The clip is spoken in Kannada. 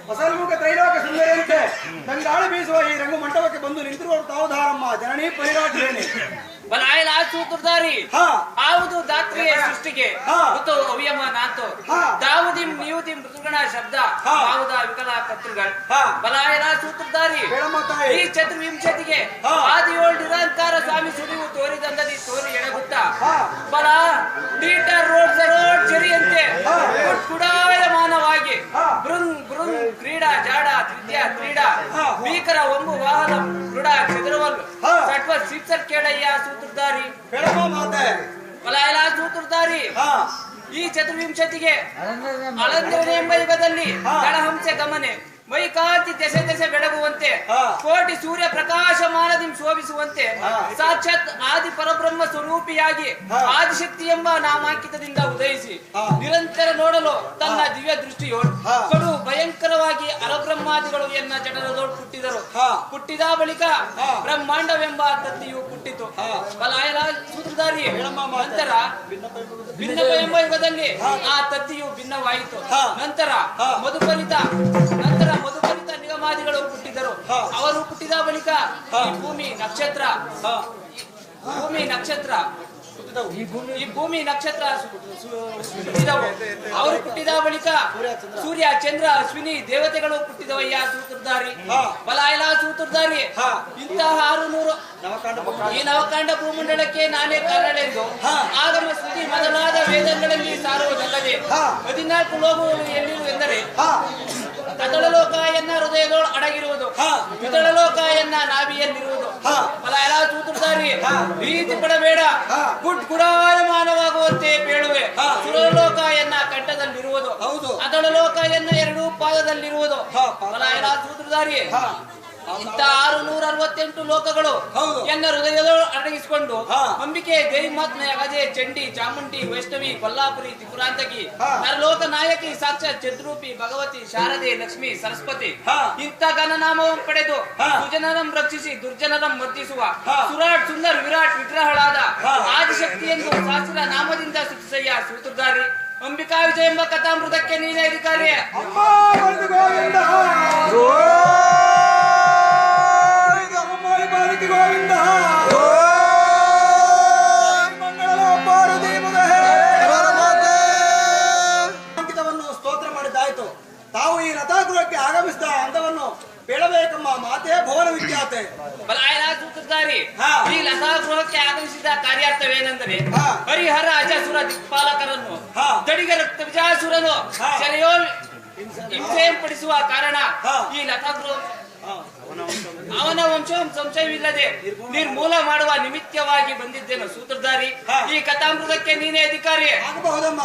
ಹೊಸಲ್ಮುಖ ತ್ರೈಲೋಕ ಸುಂದರಿಯಂತೆ ದಂಗಾಳಿ ಬೀಸುವ ಈ ರಂಗು ಮಂಟಪಕ್ಕೆ ಬಂದು ನಿಂತಿರುವ ತಾವುಧಾರಮ್ಮ ಜನನಿ ಪರಿರಾಜೇನೆ ಬಲಾಯಲ ಸೂತ್ರಧಾರಿ ಆವುದು ದಾತ್ರಿಯ ಸೃಷ್ಟಿಗೆ ಮತ್ತು ಅವ್ಯಮ ನಾತು ದಾವುದಿಂ ನಿಯುದಿಂ ಋತುಗಣ ಶಬ್ದ ಆವುದ ವಿಕಲ ಕರ್ತೃಗಳು ಬಲಾಯಲ ಸೂತ್ರಧಾರಿ ಈ ಚತುರ್ವಿಂಶತಿಗೆ ಆದಿಯೋಳ್ ನಿರಂಕಾರ ಸ್ವಾಮಿ ಸುಳಿವು ತೋರಿದಂದದಿ ತೋರಿ ಎಡಗುತ್ತ ಬಲ ಮೀಟರ್ ರೋಡ್ ಜರಿಯಂತೆ ಕುಡಾಯಮಾನವಾಗಿ ಬೃಂಗ್ ಬೃಂಗ್ ಕ್ರೀಡಾ ಜಾಡ ತೃತೀಯ ಕ್ರೀಡಾ ಭೀಕರ ಒಂಬು ವಾಹನ ದೃಢ ಚದುರವಲ್ಲು ಸಟ್ವ ಸಿಕ್ಸರ್ ಕೇಳಯ್ಯ ಸೂತ್ರಧಾರಿ ಬಲಾಯಲ ಸೂತ್ರಧಾರಿ ಈ ಚತುರ್ವಿಂಶತಿಗೆ ಅಳಂದನೆ ಎಂಬ ಯುಗದಲ್ಲಿ ಗಣಹಂಸೆ ಗಮನೆ ವೈಕಾಂತಿ ದೆಸೆ ದೆಸೆ ಬೆಳಗುವಂತೆ ಕೋಟಿ ಸೂರ್ಯ ಪ್ರಕಾಶಮಾನದಿಂದ ಶೋಭಿಸುವಂತೆ ಸಾಕ್ಷಾತ್ ಆದಿ ಪರಬ್ರಹ್ಮ ಸ್ವರೂಪಿಯಾಗಿ ಆದಿಶಕ್ತಿ ಎಂಬ ನಾಮಾಂಕಿತದಿಂದ ಉದಯಿಸಿ ನಿರಂತರ ನೋಡಲು ತನ್ನ ದಿವ್ಯ ದೃಷ್ಟಿಯೋಳು ಕಡು ಭಯಂಕರವಾಗಿ ಅರಬ್ರಹ್ಮಾದಿಗಳು ಎನ್ನ ಜನರದೋಳು ಹುಟ್ಟಿದರು. ಹುಟ್ಟಿದ ಬಳಿಕ ಬ್ರಹ್ಮಾಂಡವೆಂಬ ತತ್ತಿಯು ಹುಟ್ಟಿತು. ಬಲಾಯಲ ಸೂತ್ರಧಾರಿ ನಂತರ ಭಿನ್ನಪ ಎಂಬ ಯುಗದಲ್ಲಿ ಆ ತತ್ತಿಯು ಭಿನ್ನವಾಯಿತು. ನಂತರ ಮಧುಪರಿತ ನಿಗಮಾದಿಗಳು ಹುಟ್ಟಿದರು. ಅವರು ಹುಟ್ಟಿದ ಬಳಿಕ ಈ ಭೂಮಿ ನಕ್ಷತ್ರ ಹುಟ್ಟಿದವು. ಅವರು ಹುಟ್ಟಿದ ಬಳಿಕ ಸೂರ್ಯ ಚಂದ್ರ ಅಶ್ವಿನಿ ದೇವತೆಗಳು ಹುಟ್ಟಿದವಯ್ಯ ಸೂತ್ರಧಾರಿ ಬಲಾಯಲ ಸೂತ್ರಧಾರಿ. ಇಂತಹ 600 ಈ ನವಕಾಂಡ ಭೂಮಂಡಲಕ್ಕೆ ನಾನೇ ಕಾರಣವೆಂದು ಆಗಮ ಸ್ತುತಿ ಮೊದಲಾದ ವೇದಗಳಲ್ಲಿ ಸಾರುವುದಲ್ಲದೆ 14 ಲೋಕಗಳು ಎಲ್ಲಿರುವೆಂದರೆ ತದಳಲೋಕ ಎನ್ನ ಹೃದಯದೊಳು ಅಡಗಿರುವುದು, ವಿತಳಲೋಕ ಎನ್ನ ನಾಭಿಯಲ್ಲಿರುವುದು. ಬಲಾಯಲ ಸೂತ್ರಧಾರಿ ಭೀತಿ ಪಡಬೇಡ, ಗುಡಾಯಮಾನವಾಗುವಂತೆ ಬೇಳುವೆ. ಸುರಲೋಕ ಎನ್ನ ಕಂಠದಲ್ಲಿರುವುದು, ಅದಳಲೋಕ ಎನ್ನ 2 ಪಾದದಲ್ಲಿರುವುದು. ಬಲಾಯಲ ಸೂತ್ರಧಾರಿ ಇಂಥ 668 ಲೋಕಗಳು ಎನ್ನ ಹೃದಯದೊಳು ಅಡಗಿಸಿಕೊಂಡು ಅಂಬಿಕೆ ದೇವಿ ಮಾತ್ಮೆಯ ಅಗಜೆ ಚಂಡಿ ಚಾಮುಂಡಿ ವೈಷ್ಣವಿ ಕೊಲ್ಲಾಪುರಿ ತ್ರಿಪುರಾಂತಕಿ ನರಲೋಕ ನಾಯಕಿ ಸಾಕ್ಷಾತ್ ಚತುರೂಪಿ ಭಗವತಿ ಶಾರದೆ ಲಕ್ಷ್ಮಿ ಸರಸ್ವತಿ ಇಂಥ ಘನನಾಮವನ್ನು ಪಡೆದು ಸುಜನರಂ ರಕ್ಷಿಸಿ ದುರ್ಜನರಂ ಮರ್ದಿಸುವ ಸುರಾಟ್ ಸುಂದರ್ ವಿರಾಟ್ ವಿಗ್ರಹಳಾದ ಆದಿಶಕ್ತಿ ಎಂದು ಶಾಸ್ತ್ರ ನಾಮದಿಂದ ಸೂಚಿಸಯ್ಯ ಸೂತ್ರಧಾರಿ. ಅಂಬಿಕಾ ವಿಜಯ ಎಂಬ ಕಥಾಮೃತಕ್ಕೆ ನೀನೇ ಅಧಿಕಾರಿ. ಅಂಕಿತವನ್ನು ಸ್ತೋತ್ರ ಮಾಡಿದ್ದಾಯ್ತು. ತಾವು ಈ ರಥಾಗೃಹಕ್ಕೆ ಆಗಮಿಸಿದ ಹಂತವನ್ನು ಬೇಡಬೇಕಮ್ಮ ಮಾತೆ ಭುವನ ವಿಖ್ಯಾತೆ. ಬಲಾಯಲ ಸೂತ್ರಧಾರಿ ಈ ಲತಾಗೃಹಕ್ಕೆ ಆಗಮಿಸಿದ ಕಾರ್ಯಾರ್ಥವೇನೆಂದರೆ ಹರಿಹರ ಅಜಸುರ ದಿಕ್ಪಾಲಕರನ್ನು ದಡಿಗ ರಕ್ತ ವಿಜಾಸುರನು ಸೆರೆಯೋಲ್ ಹಿಂಸೆಪಡಿಸುವ ಕಾರಣ ಈ ಲತಾಗೃಹ ಅವನ ವಂಶ ಸಂಶಯವಿಲ್ಲದೆ ನಿರ್ಮೂಲ ಮಾಡುವ ನಿಮಿತ್ತವಾಗಿ ಬಂದಿದ್ದೇನೆ ಸೂತ್ರಧಾರಿ. ಈ ಕಥಾಮೃತಕ್ಕೆ ನೀನೇ ಅಧಿಕಾರಿ. ಆಗಬಹುದಮ್ಮ.